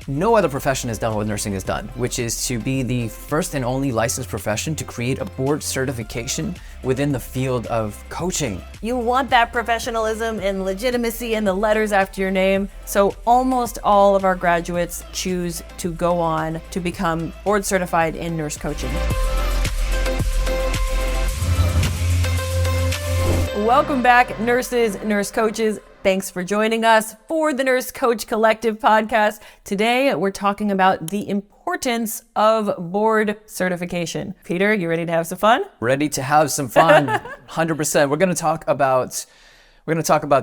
no other profession has done what nursing has done, which is to be the first and only licensed profession to create a board certification within the field of coaching. You want that professionalism and legitimacy and the letters after your name. So almost all of our graduates choose to go on to become board certified in nurse coaching. Welcome back, nurses, nurse coaches. Thanks for joining us for the Nurse Coach Collective podcast. Today, we're talking about the importance of board certification. Peter, you ready to have some fun? Ready to have some fun, 100%. We're going to talk about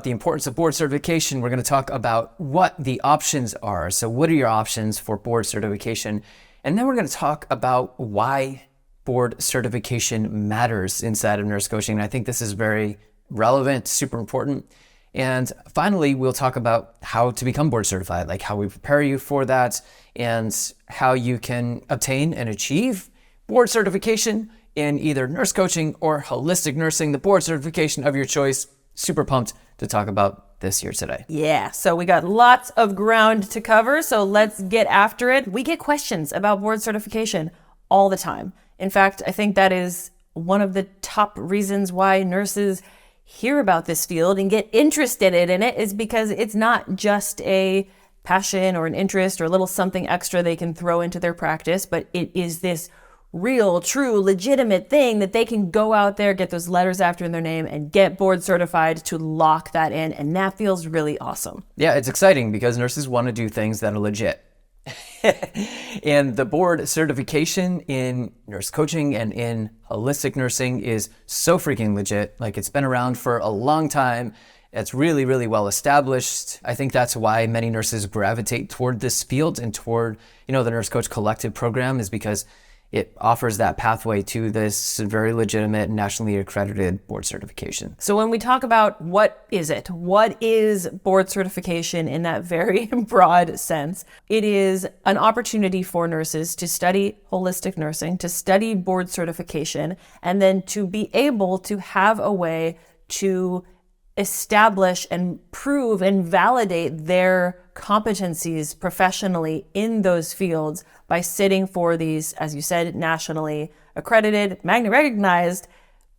the importance of board certification. We're going to talk about what the options are. So what are your options for board certification? And then we're going to talk about why board certification matters inside of nurse coaching. And I think this is very relevant, super important. And finally, we'll talk about how to become board certified, like how we prepare you for that and how you can obtain and achieve board certification in either nurse coaching or holistic nursing, the board certification of your choice. Super pumped to talk about this here today. Yeah, so we got lots of ground to cover, so let's get after it. We get questions about board certification all the time. In fact, I think that is one of the top reasons why nurses hear about this field and get interested in it is because it's not just a passion or an interest or a little something extra they can throw into their practice, but it is this real, true, legitimate thing that they can go out there, get those letters after their name and get board certified to lock that in. And that feels really awesome. Yeah, it's exciting because nurses want to do things that are legit. And the board certification in nurse coaching and in holistic nursing is so freaking legit. Like, it's been around for a long time. It's really, really well established. I think that's why many nurses gravitate toward this field and toward, the Nurse Coach Collective program, is because it offers that pathway to this very legitimate, nationally accredited board certification. So when we talk about what is it? What is board certification in that very broad sense? It is an opportunity for nurses to study holistic nursing, to study board certification, and then to be able to have a way to establish and prove and validate their competencies professionally in those fields by sitting for these, as you said, nationally accredited, magna recognized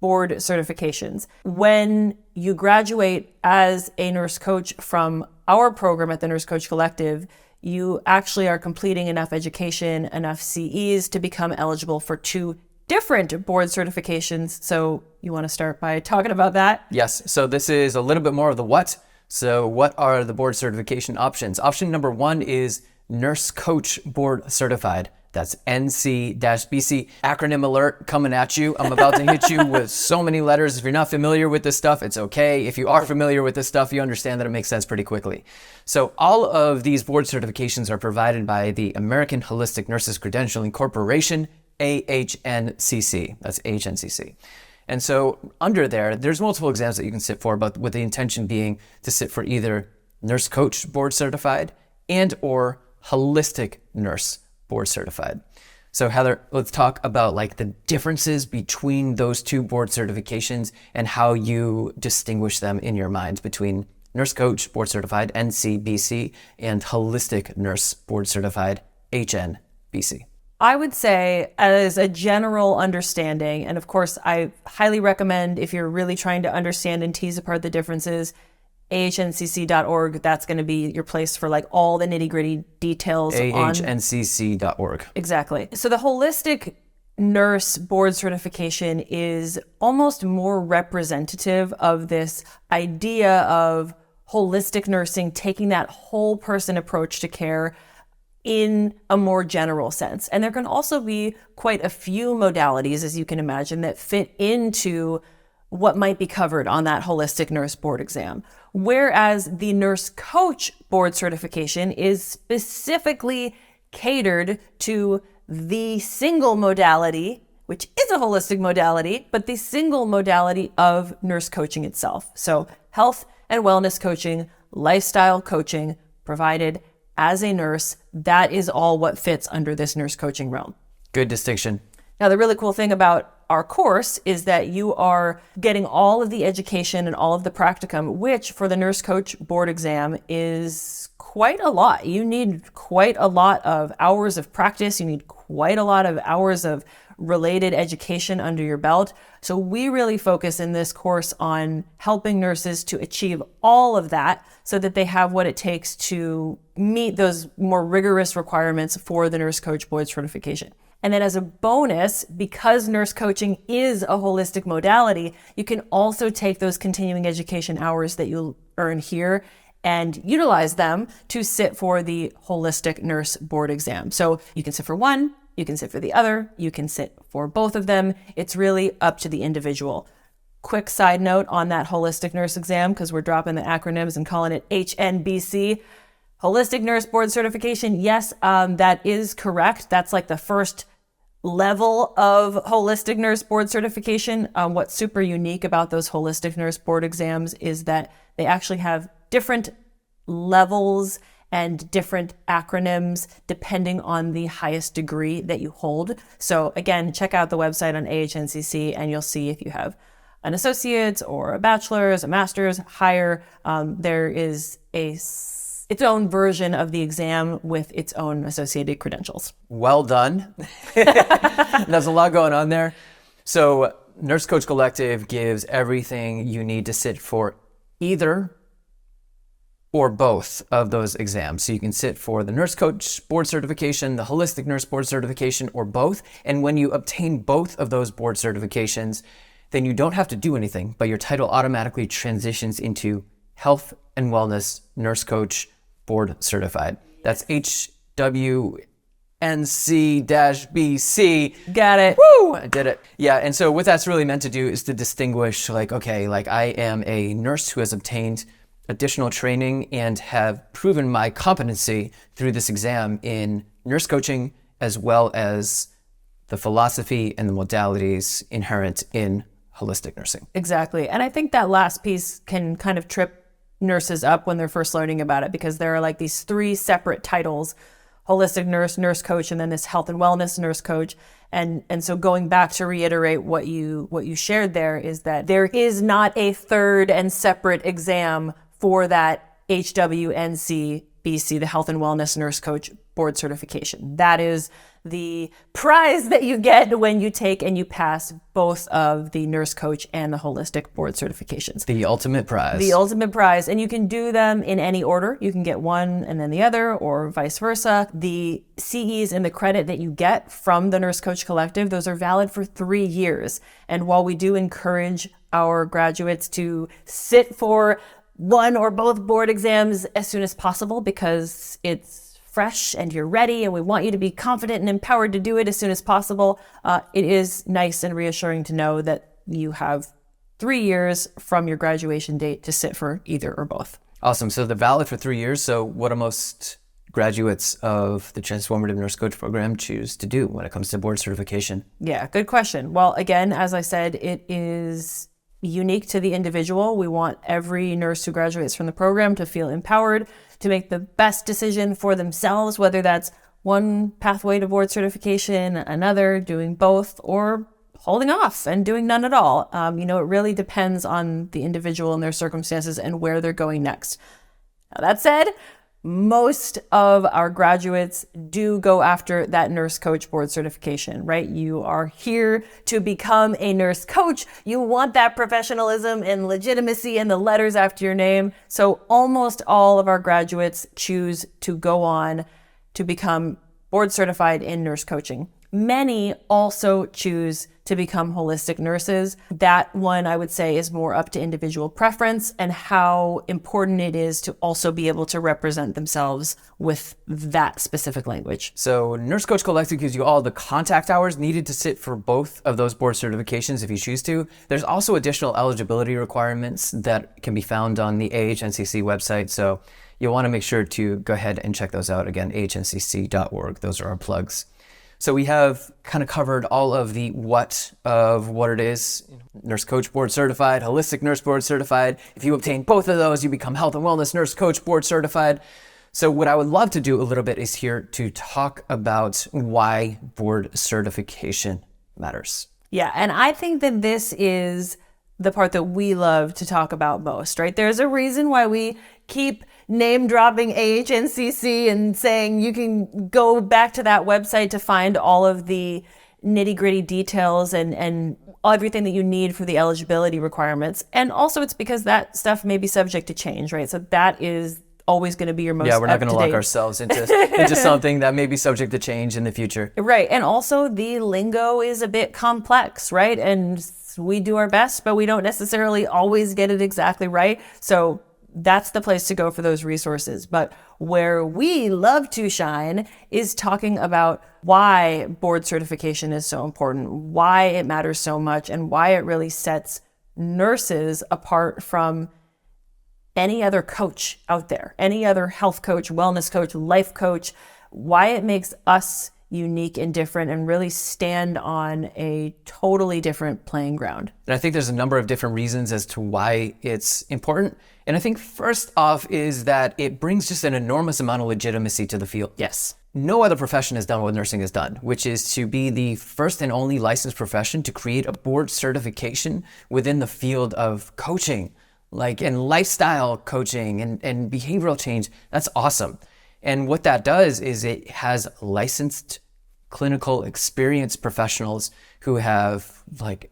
board certifications. When you graduate as a nurse coach from our program at the Nurse Coach Collective, you actually are completing enough education, enough CEs to become eligible for 2 different board certifications. So you want to start by talking about that? Yes. So this is a little bit more of the what. So what are the board certification options? Option number 1 is Nurse Coach Board Certified. That's NC-BC. Acronym alert coming at you. I'm about to hit you with so many letters. If you're not familiar with this stuff, it's okay. If you are familiar with this stuff, you understand that it makes sense pretty quickly. So all of these board certifications are provided by the American Holistic Nurses Credentialing Corporation, AHNCC. That's AHNCC. And so under there's multiple exams that you can sit for, but with the intention being to sit for either Nurse Coach Board Certified and or Holistic Nurse Board Certified. So Heather, let's talk about the differences between those 2 board certifications and how you distinguish them in your mind between Nurse Coach Board Certified, NCBC, and Holistic Nurse Board Certified, HNBC. I would say, as a general understanding, and of course, I highly recommend if you're really trying to understand and tease apart the differences, ahncc.org, that's going to be your place for all the nitty-gritty details. ahncc.org. Exactly. So the holistic nurse board certification is almost more representative of this idea of holistic nursing, taking that whole person approach to care in a more general sense. And there can also be quite a few modalities, as you can imagine, that fit into what might be covered on that holistic nurse board exam. Whereas the nurse coach board certification is specifically catered to the single modality, which is a holistic modality, but the single modality of nurse coaching itself. So health and wellness coaching, lifestyle coaching provided as a nurse, that is all what fits under this nurse coaching realm. Good distinction. Now, the really cool thing about our course is that you are getting all of the education and all of the practicum, which for the nurse coach board exam is quite a lot. You need quite a lot of hours of practice. You need quite a lot of hours of related education under your belt. So we really focus in this course on helping nurses to achieve all of that so that they have what it takes to meet those more rigorous requirements for the nurse coach board certification. And then as a bonus, because nurse coaching is a holistic modality, you can also take those continuing education hours that you'll earn here and utilize them to sit for the holistic nurse board exam. So you can sit for one, you can sit for the other, you can sit for both of them. It's really up to the individual. Quick side note on that holistic nurse exam, because we're dropping the acronyms and calling it HNBC. Holistic nurse board certification, yes, that is correct. That's like the first level of holistic nurse board certification. What's super unique about those holistic nurse board exams is that they actually have different levels and different acronyms depending on the highest degree that you hold. So again, check out the website on AHNCC and you'll see if you have an associate's or a bachelor's, a master's, higher. There is its own version of the exam with its own associated credentials. Well done. There's a lot going on there. So Nurse Coach Collective gives everything you need to sit for either or both of those exams. So you can sit for the Nurse Coach Board Certification, the Holistic Nurse Board Certification, or both. And when you obtain both of those board certifications, then you don't have to do anything, but your title automatically transitions into Health and Wellness Nurse Coach Board Certified. That's HWNC-BC. Got it. Woo! I did it. Yeah, and so what that's really meant to do is to distinguish, like, okay, like I am a nurse who has obtained additional training and have proven my competency through this exam in nurse coaching, as well as the philosophy and the modalities inherent in holistic nursing. Exactly. And I think that last piece can kind of trip nurses up when they're first learning about it, because there are like these three separate titles: holistic nurse, nurse coach, and then this health and wellness nurse coach. And so going back to reiterate what you shared there is that there is not a third and separate exam for that HWNC-BC, the Health and Wellness Nurse Coach Board Certification. That is the prize that you get when you take and you pass both of the nurse coach and the holistic board certifications. The ultimate prize. The ultimate prize. And you can do them in any order. You can get one and then the other, or vice versa. The CEs and the credit that you get from the Nurse Coach Collective, those are valid for 3 years. And while we do encourage our graduates to sit for one or both board exams as soon as possible, because it's fresh and you're ready and we want you to be confident and empowered to do it as soon as possible, it is nice and reassuring to know that you have 3 years from your graduation date to sit for either or both. Awesome. So they're valid for 3 years. So what do most graduates of the Transformative Nurse Coach program choose to do when it comes to board certification? Yeah, good question. Well, again, as I said, it is unique to the individual. We want every nurse who graduates from the program to feel empowered to make the best decision for themselves, whether that's one pathway to board certification, another, doing both, or holding off and doing none at all. It really depends on the individual and their circumstances and where they're going next. Now, that said, most of our graduates do go after that nurse coach board certification, right? You are here to become a nurse coach. You want that professionalism and legitimacy and the letters after your name. So almost all of our graduates choose to go on to become board certified in nurse coaching. Many also choose to become holistic nurses. That one, I would say, is more up to individual preference and how important it is to also be able to represent themselves with that specific language. So Nurse Coach Collective gives you all the contact hours needed to sit for both of those board certifications if you choose to. There's also additional eligibility requirements that can be found on the AHNCC website. So you'll want to make sure to go ahead and check those out. Again, ahnccc.org. Those are our plugs. So we have kind of covered all of the what of what it is. Nurse Coach Board Certified, Holistic Nurse Board Certified. If you obtain both of those, you become Health and Wellness Nurse Coach Board Certified. So what I would love to do a little bit is here to talk about why board certification matters. Yeah, and I think that this is the part that we love to talk about most, right? There's a reason why we keep name dropping AHNCC and saying you can go back to that website to find all of the nitty gritty details and everything that you need for the eligibility requirements. And also it's because that stuff may be subject to change, right? So that is always going to be your most we're not going to lock up-to-date. ourselves into something that may be subject to change in the future. Right. And also the lingo is a bit complex, right? And we do our best, but we don't necessarily always get it exactly right. So that's the place to go for those resources. But where we love to shine is talking about why board certification is so important, why it matters so much, and why it really sets nurses apart from any other coach out there, any other health coach, wellness coach, life coach, why it makes us unique and different and really stand on a totally different playing ground. And I think there's a number of different reasons as to why it's important. And I think first off is that it brings just an enormous amount of legitimacy to the field. Yes. No other profession has done what nursing has done, which is to be the first and only licensed profession to create a board certification within the field of coaching, like in lifestyle coaching and behavioral change. That's awesome. And what that does is it has licensed clinical experienced professionals who have like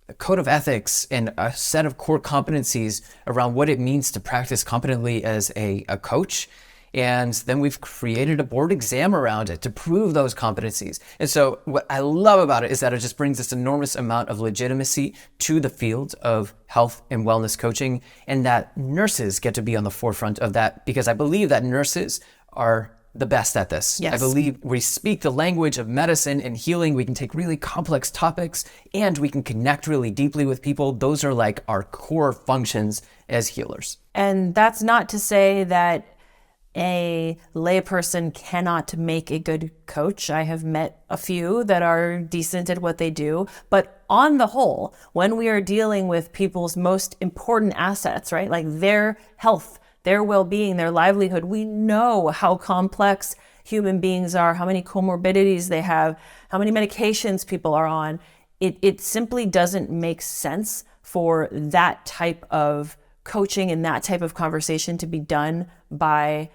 a code of ethics and a set of core competencies around what it means to practice competently as a coach. And then we've created a board exam around it to prove those competencies. And so what I love about it is that it just brings this enormous amount of legitimacy to the field of health and wellness coaching, and that nurses get to be on the forefront of that, because I believe that nurses are the best at this. Yes. I believe we speak the language of medicine and healing. We can take really complex topics and we can connect really deeply with people. Those are like our core functions as healers. And that's not to say that a layperson cannot make a good coach. I have met a few that are decent at what they do, but on the whole, when we are dealing with people's most important assets, right, like their health, their well-being, their livelihood, we know how complex human beings are, how many comorbidities they have, how many medications people are on. It simply doesn't make sense for that type of coaching and that type of conversation to be done by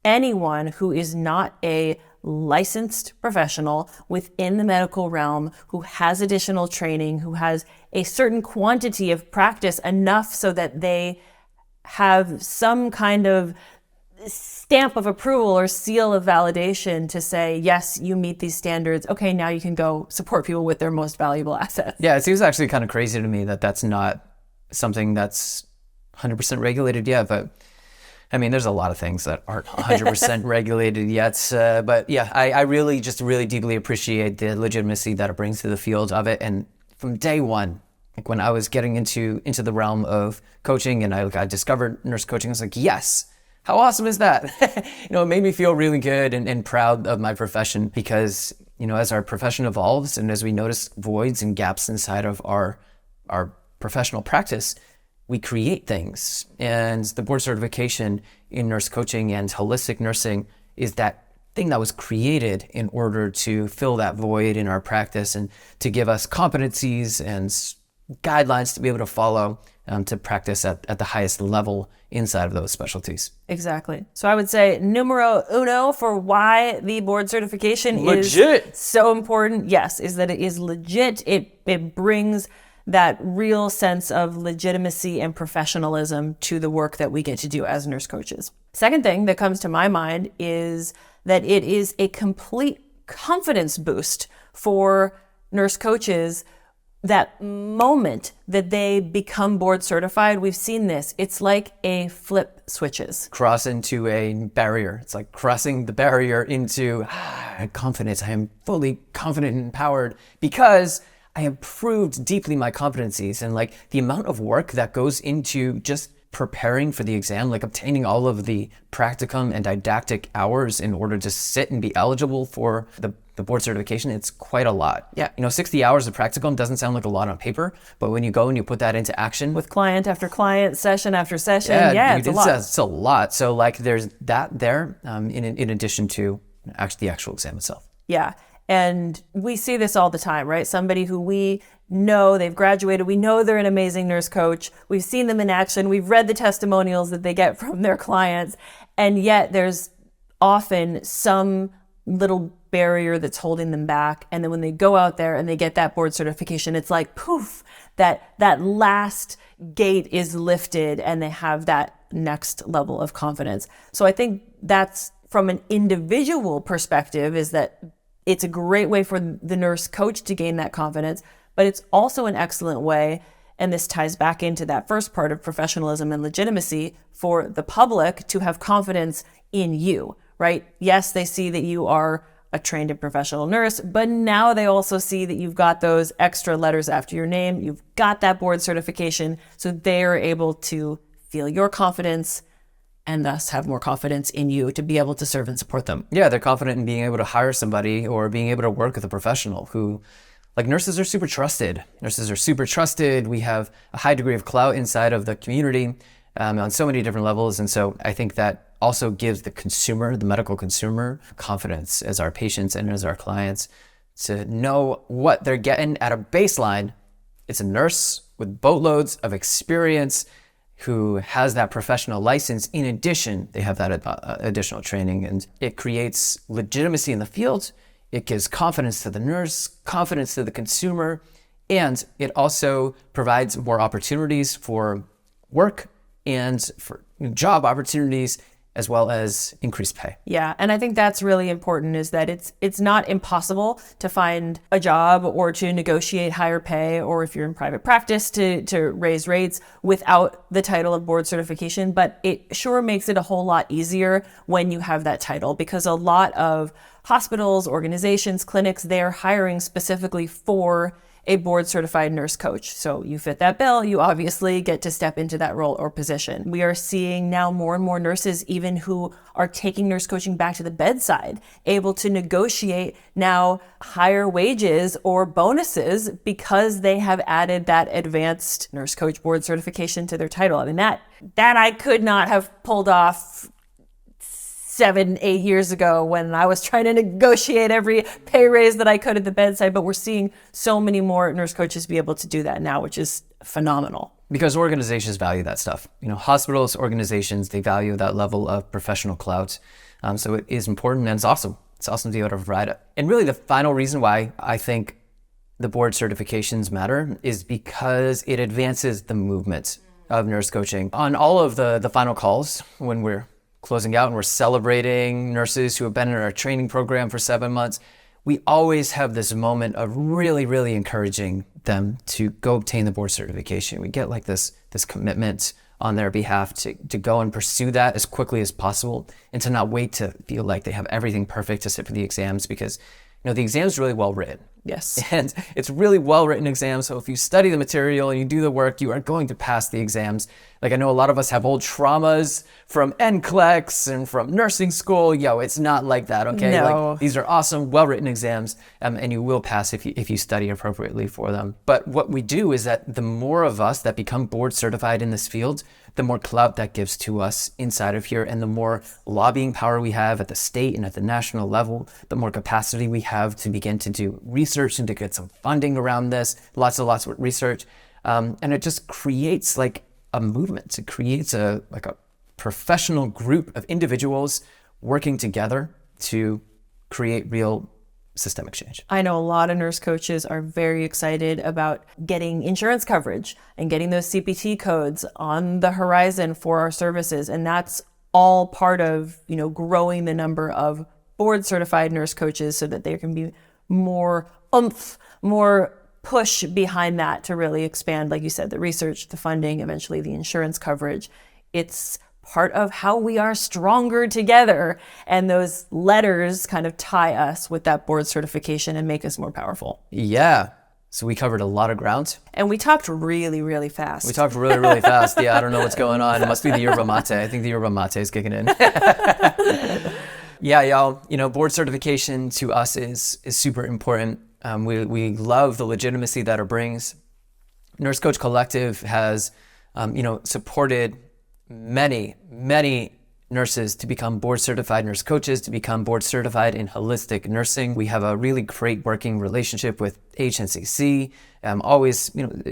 anyone who is not a licensed professional within the medical realm, who has additional training, who has a certain quantity of practice, enough so that they have some kind of stamp of approval or seal of validation to say, yes, you meet these standards. Okay, now you can go support people with their most valuable assets. Yeah, it seems actually kind of crazy to me that that's not something that's 100% regulated yet, but I mean, there's a lot of things that aren't 100% regulated yet, but yeah, I really deeply appreciate the legitimacy that it brings to the field of it. And from day one, like when I was getting into the realm of coaching and I discovered nurse coaching, I was like, yes, how awesome is that? It made me feel really good and proud of my profession, because, as our profession evolves and as we notice voids and gaps inside of our professional practice, we create things. And the board certification in nurse coaching and holistic nursing is that thing that was created in order to fill that void in our practice and to give us competencies and guidelines to be able to follow to practice at the highest level inside of those specialties. Exactly. So I would say numero uno for why the board certification Legit. is so important, yes, is that it is legit. It brings that real sense of legitimacy and professionalism to the work that we get to do as nurse coaches. Second thing that comes to my mind is that it is a complete confidence boost for nurse coaches. That moment that they become board certified, we've seen this. It's like a flip switches. Cross into a barrier. It's like crossing the barrier into confidence. I am fully confident and empowered because I have proved deeply my competencies, and like the amount of work that goes into just preparing for the exam, like obtaining all of the practicum and didactic hours in order to sit and be eligible for the board certification, it's quite a lot. Yeah. 60 hours of practicum doesn't sound like a lot on paper, but when you go and you put that into action With client after client, session after session, it's a lot. It's a lot. So like there's that there in addition to the actual exam itself. Yeah. And we see this all the time, right? Somebody who we know they've graduated, we know they're an amazing nurse coach, we've seen them in action, we've read the testimonials that they get from their clients, and yet there's often some little barrier that's holding them back. And then when they go out there and they get that board certification, it's like poof, that last gate is lifted and they have that next level of confidence. So I think that's, from an individual perspective, is that it's a great way for the nurse coach to gain that confidence, but it's also an excellent way, and this ties back into that first part of professionalism and legitimacy, for the public to have confidence in you, right? Yes, they see that you are a trained and professional nurse, but now they also see that you've got those extra letters after your name, you've got that board certification, so they are able to feel your confidence and thus have more confidence in you to be able to serve and support them. Yeah, they're confident in being able to hire somebody or being able to work with a professional who, like, nurses are super trusted. Nurses are super trusted. We have a high degree of clout inside of the community on so many different levels. And so I think that also gives the consumer, the medical consumer, confidence as our patients and as our clients to know what they're getting at a baseline. It's a nurse with boatloads of experience who has that professional license. In addition, they have that additional training, and it creates legitimacy in the field. It gives confidence to the nurse, confidence to the consumer, and it also provides more opportunities for work and for job opportunities, as well as increased pay. Yeah, and I think that's really important, is that it's not impossible to find a job or to negotiate higher pay, or if you're in private practice to raise rates without the title of board certification, but it sure makes it a whole lot easier when you have that title, because a lot of hospitals, organizations, clinics, they're hiring specifically for a board certified nurse coach. So you fit that bill, you obviously get to step into that role or position. We are seeing now more and more nurses even who are taking nurse coaching back to the bedside, able to negotiate now higher wages or bonuses because they have added that advanced nurse coach board certification to their title. I mean, that I could not have pulled off 7-8 years ago when I was trying to negotiate every pay raise that I could at the bedside. But we're seeing so many more nurse coaches be able to do that now, which is phenomenal. Because organizations value that stuff. You know, hospitals, organizations, they value that level of professional clout. So it is important, and it's awesome. It's awesome to be able to provide it. And really the final reason why I think the board certifications matter is because it advances the movement of nurse coaching. On all of the final calls, when we're closing out and we're celebrating nurses who have been in our training program for 7 months, we always have this moment of really, really encouraging them to go obtain the board certification. We get like this commitment on their behalf to go and pursue that as quickly as possible, and to not wait to feel like they have everything perfect to sit for the exams, because the exam is really well written. Yes. And it's really well-written exam. So if you study the material and you do the work, you are going to pass the exams. Like, I know a lot of us have old traumas from NCLEX and from nursing school. It's not like that, okay? No. Like, these are awesome, well-written exams, and you will pass if you study appropriately for them. But what we do is that the more of us that become board certified in this field, the more clout that gives to us inside of here, and the more lobbying power we have at the state and at the national level, the more capacity we have to begin to do research and to get some funding around this, lots of research. And it just creates like a movement. It creates a professional group of individuals working together to create real systemic change. I know a lot of nurse coaches are very excited about getting insurance coverage and getting those CPT codes on the horizon for our services. And that's all part of, growing the number of board certified nurse coaches so that there can be more oomph, more push behind that to really expand, like you said, the research, the funding, eventually the insurance coverage. It's part of how we are stronger together. And those letters kind of tie us with that board certification and make us more powerful. Yeah. So we covered a lot of ground. And we talked really, really fast. We talked really, really fast. Yeah, I don't know what's going on. It must be the yerba mate. I think the yerba mate is kicking in. Yeah, y'all, board certification to us is super important. We love the legitimacy that it brings. Nurse Coach Collective has, supported many nurses to become board certified nurse coaches, to become board certified in holistic nursing. We have a really great working relationship with HNCC. Always,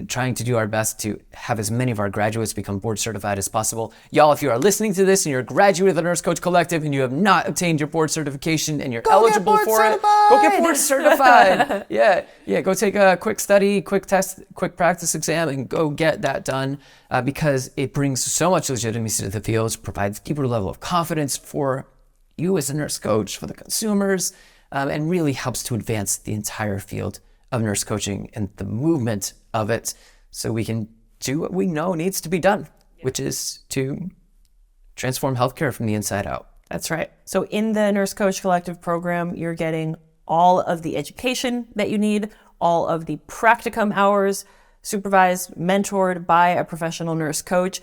trying to do our best to have as many of our graduates become board certified as possible. Y'all, if you are listening to this and you're a graduate of the Nurse Coach Collective and you have not obtained your board certification and you're eligible for it, go get board certified. Yeah. Go take a quick study, quick test, quick practice exam, and go get that done because it brings so much legitimacy to the field, provides deeper level of confidence for you as a nurse coach, for the consumers, and really helps to advance the entire field of nurse coaching and the movement of it so we can do what we know needs to be done, which is to transform healthcare from the inside out. That's right. So in the Nurse Coach Collective program, you're getting all of the education that you need, all of the practicum hours, supervised, mentored by a professional nurse coach.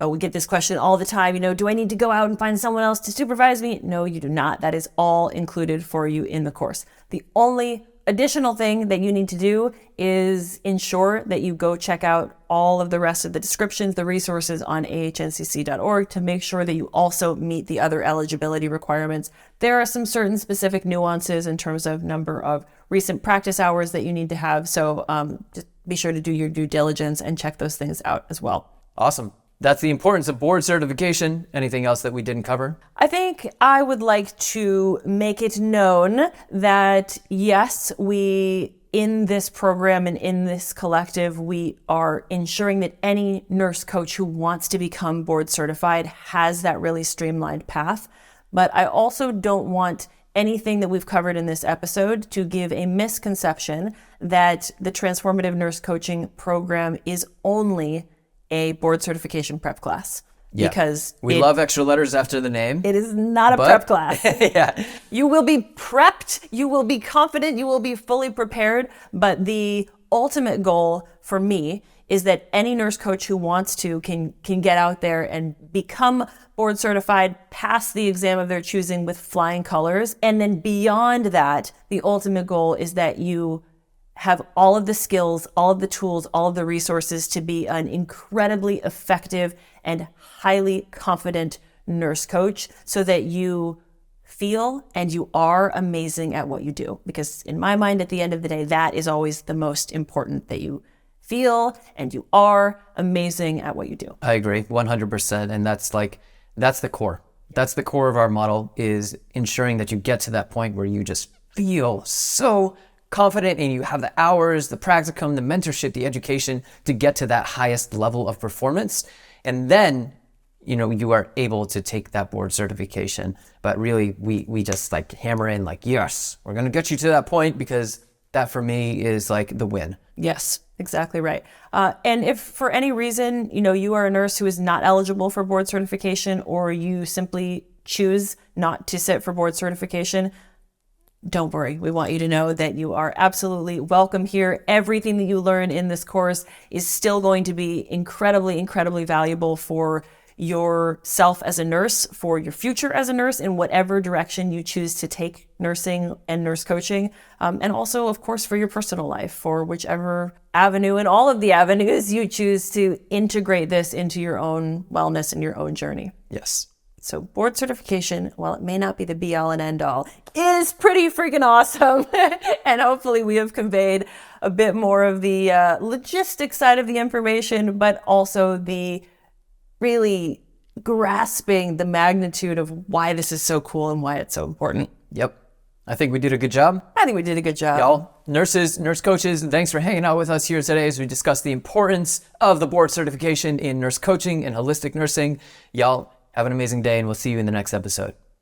We get this question all the time, do I need to go out and find someone else to supervise me? No, you do not. That is all included for you in the course. The only additional thing that you need to do is ensure that you go check out all of the rest of the descriptions, the resources on ahncc.org to make sure that you also meet the other eligibility requirements. There are some certain specific nuances in terms of number of recent practice hours that you need to have. So just be sure to do your due diligence and check those things out as well. Awesome. That's the importance of board certification. Anything else that we didn't cover? I think I would like to make it known that yes, we in this program and in this collective, we are ensuring that any nurse coach who wants to become board certified has that really streamlined path. But I also don't want anything that we've covered in this episode to give a misconception that the Transformative Nurse Coaching program is only a board certification prep class. Yeah. Because we love extra letters after the name. It is not a prep class. Yeah. You will be prepped, you will be confident, you will be fully prepared, but the ultimate goal for me is that any nurse coach who wants to can get out there and become board certified, pass the exam of their choosing with flying colors. And then beyond that, the ultimate goal is that you have all of the skills, all of the tools, all of the resources to be an incredibly effective and highly confident nurse coach so that you feel and you are amazing at what you do. Because in my mind, at the end of the day, that is always the most important, that you feel and you are amazing at what you do. I agree 100%. And that's the core. That's the core of our model, is ensuring that you get to that point where you just feel so confident and you have the hours, the practicum, the mentorship, the education to get to that highest level of performance. And then, you are able to take that board certification. But really, we just hammer in yes, we're going to get you to that point, because that for me is the win. Yes, exactly right. And if for any reason, you are a nurse who is not eligible for board certification, or you simply choose not to sit for board certification, don't worry. We want you to know that you are absolutely welcome here. Everything that you learn in this course is still going to be incredibly, incredibly valuable for yourself as a nurse, for your future as a nurse, in whatever direction you choose to take nursing and nurse coaching. And also, of course, for your personal life, for whichever avenue and all of the avenues you choose to integrate this into your own wellness and your own journey. Yes. So board certification, while it may not be the be all and end all, is pretty freaking awesome. And hopefully we have conveyed a bit more of the logistics side of the information, but also the really grasping the magnitude of why this is so cool and why it's so important. Yep. I think we did a good job. I think we did a good job. Y'all, nurses, nurse coaches, and thanks for hanging out with us here today as we discuss the importance of the board certification in nurse coaching and holistic nursing. Y'all, have an amazing day, and we'll see you in the next episode.